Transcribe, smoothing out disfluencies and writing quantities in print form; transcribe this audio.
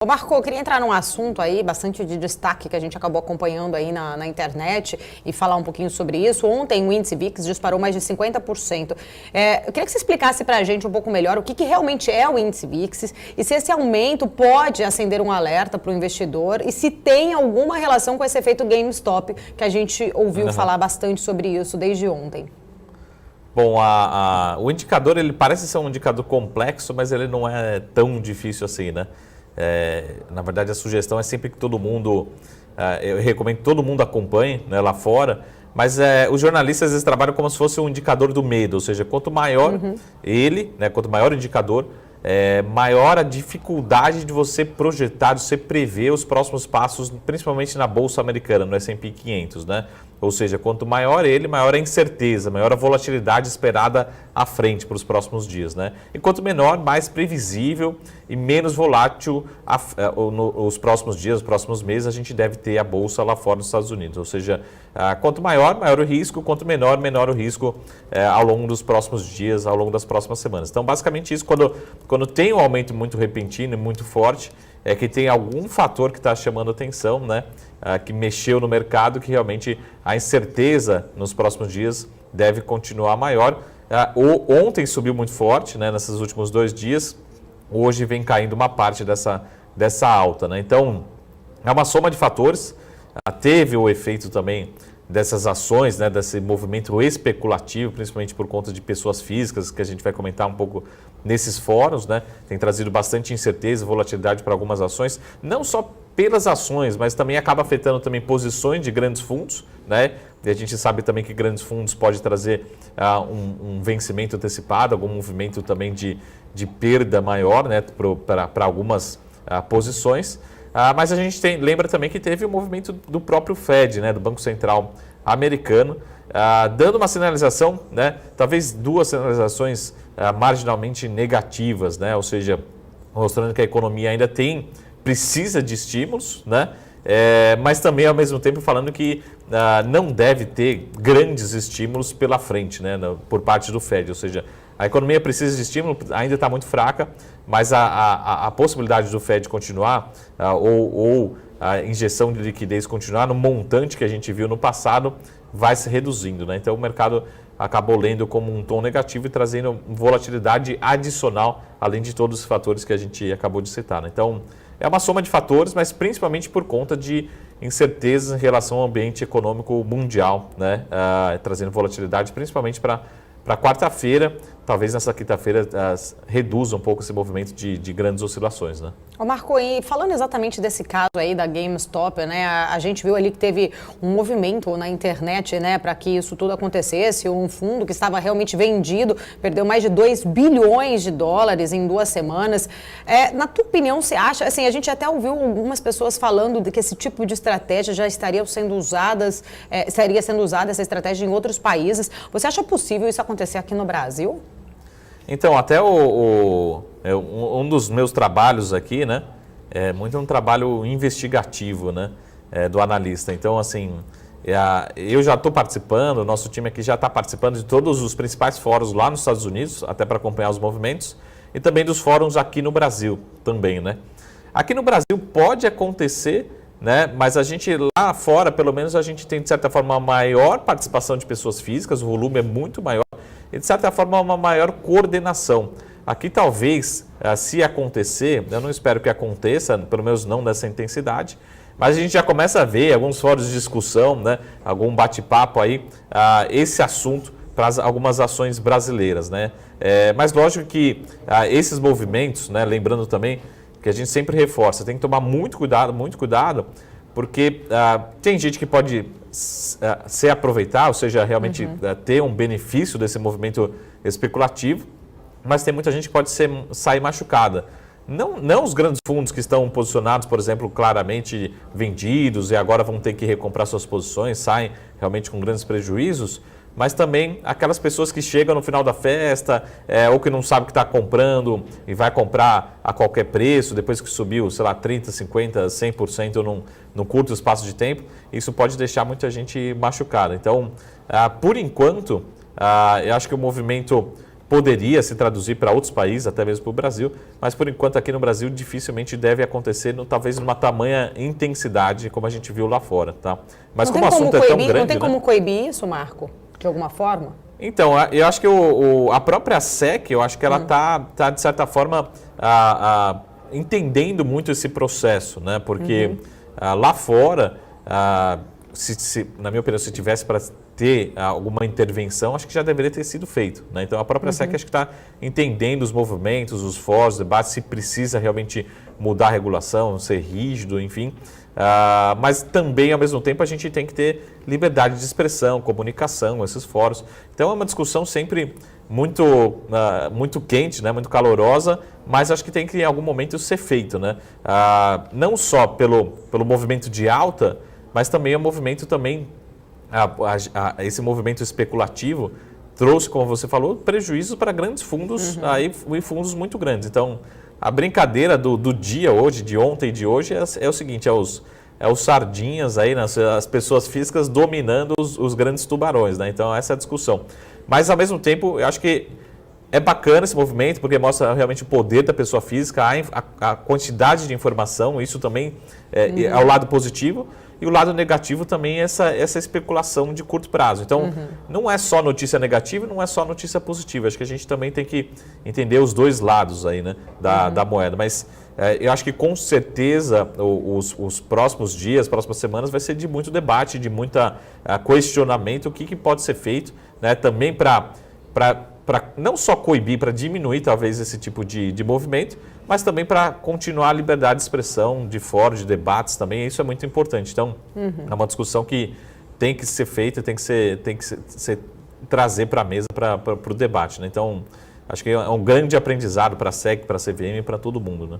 Ô Marco, eu queria entrar num assunto aí bastante de destaque que a gente acabou acompanhando aí na internet e falar um pouquinho sobre isso. Ontem o índice VIX disparou mais de 50%. Eu queria que você explicasse para a gente um pouco melhor o que realmente é o índice VIX e se esse aumento pode acender um alerta para o investidor e se tem alguma relação com esse efeito GameStop, que a gente ouviu falar bastante sobre isso desde ontem. Bom, o indicador ele parece ser um indicador complexo, mas ele não é tão difícil assim, né? Na verdade, a sugestão é sempre que todo mundo, eu recomendo que todo mundo acompanhe, né, lá fora, mas os jornalistas às vezes trabalham como se fosse um indicador do medo, ou seja, quanto maior ele, né, quanto maior o indicador, maior a dificuldade de você projetar, de você prever os próximos passos, principalmente na Bolsa Americana, no S&P 500, né? Ou seja, quanto maior ele, maior a incerteza, maior a volatilidade esperada à frente para os próximos dias, né? E quanto menor, mais previsível e menos volátil os próximos dias, os próximos meses, a gente deve ter a Bolsa lá fora nos Estados Unidos. Ou seja, quanto maior, maior o risco, quanto menor, menor o risco ao longo dos próximos dias, ao longo das próximas semanas. Então, basicamente isso, quando tem um aumento muito repentino e muito forte, é que tem algum fator que está chamando atenção, né? Que mexeu no mercado, que realmente a incerteza nos próximos dias deve continuar maior. Ontem subiu muito forte, né, nesses últimos 2 dias, hoje vem caindo uma parte dessa alta, né? Então, é uma soma de fatores. Teve o efeito também dessas ações, né, desse movimento especulativo, principalmente por conta de pessoas físicas, que a gente vai comentar um pouco nesses fóruns, né? Tem trazido bastante incerteza e volatilidade para algumas ações, não só pelas ações, mas também acaba afetando também posições de grandes fundos, né? E a gente sabe também que grandes fundos pode trazer um vencimento antecipado, algum movimento também de perda maior, né, para algumas posições. Mas a gente lembra também que teve o movimento do próprio Fed, né, do Banco Central americano, dando uma sinalização, né, talvez 2 sinalizações marginalmente negativas, né, ou seja, mostrando que a economia ainda precisa de estímulos, né, mas também ao mesmo tempo falando que não deve ter grandes estímulos pela frente, né, por parte do Fed, ou seja, a economia precisa de estímulo, ainda está muito fraca, mas a possibilidade do Fed continuar ou a injeção de liquidez continuar no montante que a gente viu no passado vai se reduzindo, né? Então o mercado acabou lendo como um tom negativo e trazendo volatilidade adicional, além de todos os fatores que a gente acabou de citar, né? Então é uma soma de fatores, mas principalmente por conta de incertezas em relação ao ambiente econômico mundial, né? Trazendo volatilidade principalmente para quarta-feira, talvez nessa quinta-feira reduza um pouco esse movimento de grandes oscilações, né? Ô Marco, e falando exatamente desse caso aí da GameStop, né, a gente viu ali que teve um movimento na internet, né, para que isso tudo acontecesse, um fundo que estava realmente vendido, perdeu mais de 2 bilhões de dólares em 2 semanas. Na tua opinião, você acha, assim, a gente até ouviu algumas pessoas falando de que esse tipo de estratégia já estaria sendo usada essa estratégia em outros países. Você acha possível isso acontecer aqui no Brasil? Então, até um dos meus trabalhos aqui, né, é muito um trabalho investigativo, né, do analista. Então, assim, eu já estou participando, o nosso time aqui já está participando de todos os principais fóruns lá nos Estados Unidos, até para acompanhar os movimentos, e também dos fóruns aqui no Brasil também, né. Aqui no Brasil pode acontecer, né, mas a gente lá fora, pelo menos, a gente tem, de certa forma, uma maior participação de pessoas físicas, o volume é muito maior, e de certa forma uma maior coordenação. Aqui talvez, se acontecer, eu não espero que aconteça, pelo menos não nessa intensidade, mas a gente já começa a ver alguns fóruns de discussão, né, algum bate-papo aí, esse assunto para algumas ações brasileiras, né? Mas lógico que esses movimentos, né, lembrando também que a gente sempre reforça, tem que tomar muito cuidado, porque tem gente que pode se aproveitar, ou seja, realmente ter um benefício desse movimento especulativo, mas tem muita gente que pode sair machucada. Não os grandes fundos que estão posicionados, por exemplo, claramente vendidos e agora vão ter que recomprar suas posições, saem realmente com grandes prejuízos, mas também aquelas pessoas que chegam no final da festa ou que não sabem o que está comprando e vai comprar a qualquer preço, depois que subiu, sei lá, 30%, 50%, 100% num curto espaço de tempo, isso pode deixar muita gente machucada. Então, por enquanto, eu acho que o movimento poderia se traduzir para outros países, até mesmo para o Brasil, mas por enquanto aqui no Brasil dificilmente deve acontecer, talvez numa tamanha intensidade como a gente viu lá fora, tá? Mas como o assunto é tão grande, não tem né? como coibir isso, Marco, de alguma forma? Então, eu acho que a própria SEC, eu acho que ela tá de certa forma, entendendo muito esse processo, né? Porque lá fora, na minha opinião, se tivesse para ter alguma intervenção, acho que já deveria ter sido feito, né? Então, a própria SEC acho que está entendendo os movimentos, os fóruns, os debates, se precisa realmente mudar a regulação, ser rígido, enfim. Mas também, ao mesmo tempo, a gente tem que ter liberdade de expressão, comunicação, esses fóruns. Então, é uma discussão sempre muito quente, né? Muito calorosa, mas acho que tem que, em algum momento, isso ser feito, né? Não só pelo movimento de alta, mas também o movimento esse movimento especulativo trouxe, como você falou, prejuízos para grandes fundos, e fundos muito grandes. Então, a brincadeira do dia hoje, de ontem e de hoje, é o seguinte, é os sardinhas aí, as pessoas físicas dominando os grandes tubarões, né? Então, essa é a discussão. Mas, ao mesmo tempo, eu acho que é bacana esse movimento, porque mostra realmente o poder da pessoa física, a quantidade de informação, isso também é o lado positivo. E o lado negativo também é essa especulação de curto prazo. Então, não é só notícia negativa, não é só notícia positiva. Acho que a gente também tem que entender os dois lados aí, né, da moeda. Mas eu acho que, com certeza, os próximos dias, próximas semanas, vai ser de muito debate, de muito questionamento, o que pode ser feito, né, também para não só coibir, para diminuir talvez esse tipo de movimento, mas também para continuar a liberdade de expressão, de fórum, de debates também, isso é muito importante. Então, é uma discussão que tem que ser feita, tem que ser trazer para a mesa, para o debate, né? Então, acho que é um grande aprendizado para a SEC, para a CVM e para todo mundo, né?